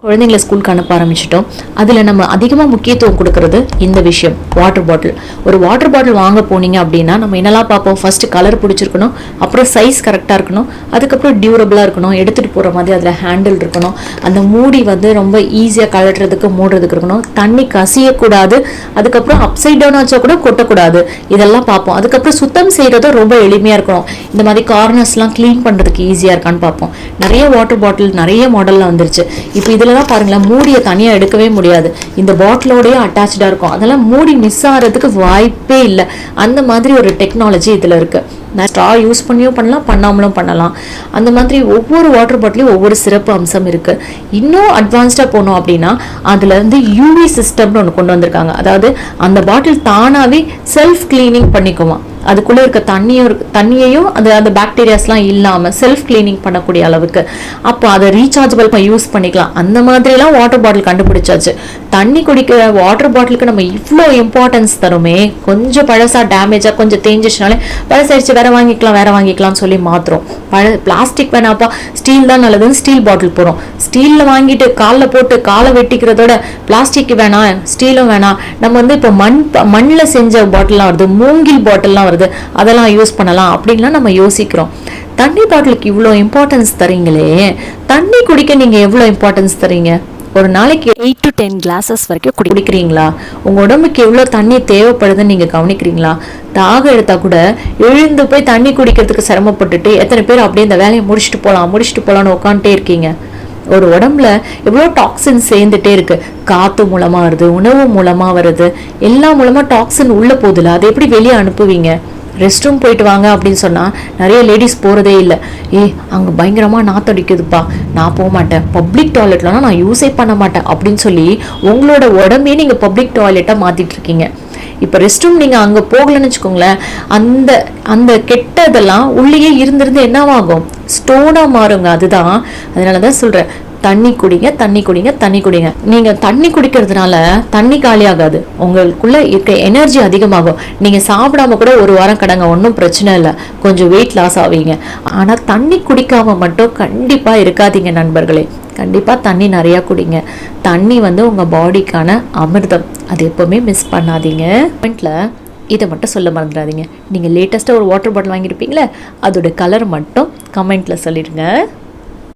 குழந்தைங்களை ஸ்கூலுக்கு அனுப்ப ஆரம்பிச்சிட்டோம். அதில் நம்ம அதிகமாக முக்கியத்துவம் கொடுக்கறது இந்த விஷயம், வாட்டர் பாட்டில். ஒரு வாட்டர் பாட்டில் வாங்க போனீங்க அப்படின்னா நம்ம என்னெல்லாம் பார்ப்போம்? ஃபர்ஸ்ட் கலர் பிடிச்சிருக்கணும், அப்புறம் சைஸ் கரெக்டாக இருக்கணும், அதுக்கப்புறம் டியூரபிளாக இருக்கணும், எடுத்துகிட்டு போகிற மாதிரி அதில் ஹேண்டில் இருக்கணும், அந்த மூடி ரொம்ப ஈஸியாக கழட்டுறதுக்கு மூடுறதுக்கு இருக்கணும், தண்ணி கசியக்கூடாது, அதுக்கப்புறம் அப்சைட் டவுன் ஆச்சா கூட கொட்டக்கூடாது, இதெல்லாம் பார்ப்போம். அதுக்கப்புறம் சுத்தம் செய்கிறதும் ரொம்ப எளிமையாக இருக்கணும். இந்த மாதிரி கார்னர்ஸ்லாம் க்ளீன் பண்ணுறதுக்கு ஈஸியாக இருக்கான்னு பார்ப்போம். நிறைய வாட்டர் பாட்டில் நிறைய மாடலில் வந்துருச்சு. இப்போ இதில் தான் பாருங்களேன், மூடியை தனியாக எடுக்கவே முடியாது, இந்த பாட்டிலோடய அட்டாச்சாக இருக்கும். அதெல்லாம் மூடி மிஸ் ஆகிறதுக்கு வாய்ப்பே இல்லை. அந்த மாதிரி ஒரு டெக்னாலஜி இதில் இருக்குது. ஸ்ட்ரா யூஸ் பண்ணியும் பண்ணலாம், பண்ணாமலும் பண்ணலாம். அந்த மாதிரி ஒவ்வொரு வாட்டர் பாட்டிலையும் ஒவ்வொரு சிறப்பு அம்சம் இருக்குது. இன்னும் அட்வான்ஸ்டாக போனோம் அப்படின்னா அதில் யூவி சிஸ்டம்னு ஒன்று கொண்டு வந்திருக்காங்க. அதாவது அந்த பாட்டில் தானாகவே செல்ஃப் கிளீனிங் பண்ணிக்குமா, அதுக்குள்ளே இருக்க தண்ணியையும் அந்த பாக்டீரியாஸ்லாம் இல்லாமல் செல்ஃப் கிளீனிங் பண்ணக்கூடிய அளவுக்கு. அப்போ அதை ரீசார்ஜபிள் யூஸ் பண்ணிக்கலாம். அந்த மாதிரிலாம் வாட்டர் பாட்டில் கண்டுபிடிச்சாச்சு. தண்ணி குடிக்கிற வாட்டர் பாட்டிலுக்கு நம்ம இவ்வளோ இம்பார்ட்டன்ஸ் தருமே, கொஞ்சம் பழசாக டேமேஜாக கொஞ்சம் தேஞ்சிச்சுனாலே பழசாயிடுச்சு, வேற வாங்கிக்கலாம்னு சொல்லி மாத்திரம். பிளாஸ்டிக் வேணாப்பா, ஸ்டீல் தான் நல்லதுன்னு ஸ்டீல் பாட்டில் போகிறோம். ஸ்டீலில் வாங்கிட்டு காலில் போட்டு காலை வெட்டிக்கிறதோட பிளாஸ்டிக் வேணாம், ஸ்டீலும் வேணாம், நம்ம இப்போ மண்ணில் செஞ்ச பாட்டில்லாம் வருது, மூங்கில் பாட்டில்லாம் வருது, அதெல்லாம் யூஸ் பண்ணலாம் அப்படின்லாம் நம்ம யோசிக்கிறோம். தண்ணி பாட்டிலுக்கு இவ்வளோ இம்பார்ட்டன்ஸ் தரீங்களே, தண்ணி குடிக்க நீங்கள் எவ்வளோ இம்பார்ட்டன்ஸ் தரீங்க? ஒரு நாளைக்கு 8 to 10 கிளாஸஸ் வரைக்கும் குடிக்கிறீங்களா? உங்கள் உடம்புக்கு எவ்வளோ தண்ணி தேவைப்படுதுன்னு நீங்கள் கவனிக்கிறீங்களா? தாகம் எடுத்தால் கூட எழுந்து போய் தண்ணி குடிக்கிறதுக்கு சிரமப்பட்டுட்டு எத்தனை பேர் அப்படியே இந்த வேலையை முடிச்சுட்டு போகலான்னு உட்காந்துட்டே இருக்கீங்க? ஒரு உடம்புல எவ்வளோ டாக்ஸின் சேர்ந்துட்டே இருக்கு. காற்று மூலமாக வருது, உணவு மூலமாக வருது, எல்லா மூலமாக டாக்ஸின் உள்ளே போகுதுல, அதை எப்படி வெளியே அனுப்புவீங்க? ரெஸ்ட் ரூம் போயிட்டு வாங்க அப்படின்னு சொன்னால் நிறைய லேடிஸ் போகிறதே இல்லை. அங்கே பயங்கரமாக நாத்தடிக்குதுப்பா, நான் போக மாட்டேன், பப்ளிக் டாய்லெட்லாம் நான் யூஸே பண்ண மாட்டேன் அப்படின்னு சொல்லி உங்களோட உடம்பே நீங்கள் பப்ளிக் டாய்லெட்டாக மாற்றிட்டு இருக்கீங்க. இப்போ ரெஸ்ட் ரூம் நீங்கள் அங்கே போகலன்னு வச்சுக்கோங்களேன், அந்த கெட்டதெல்லாம் உள்ளேயே இருந்திருந்து என்னவாகும்? ஸ்டோனாக மாறுங்க. அதனால தான் சொல்கிறேன், தண்ணி குடிங்க. நீங்கள் தண்ணி குடிக்கிறதுனால தண்ணி காலியாகாது, உங்களுக்குள்ள இருக்க எனர்ஜி அதிகமாகும். நீங்கள் சாப்பிடாம கூட ஒரு வாரம் கடங்க, ஒன்றும் பிரச்சனை இல்லை, கொஞ்சம் வெயிட் லாஸ் ஆவீங்க. ஆனால் தண்ணி குடிக்காம மட்டும் கண்டிப்பாக இருக்காதீங்க நண்பர்களே. கண்டிப்பாக தண்ணி நிறையா குடிங்க. தண்ணி உங்கள் பாடிக்கான அமிர்தம், அது எப்போவுமே மிஸ் பண்ணாதீங்க. கமெண்ட்டில் இதை மட்டும் சொல்ல மறந்துடாதீங்க, நீங்கள் லேட்டஸ்ட்டாக ஒரு வாட்டர் பாட்டில் வாங்கியிருப்பீங்களே, அதோட கலர் மட்டும் கமெண்ட்டில் சொல்லிடுங்க.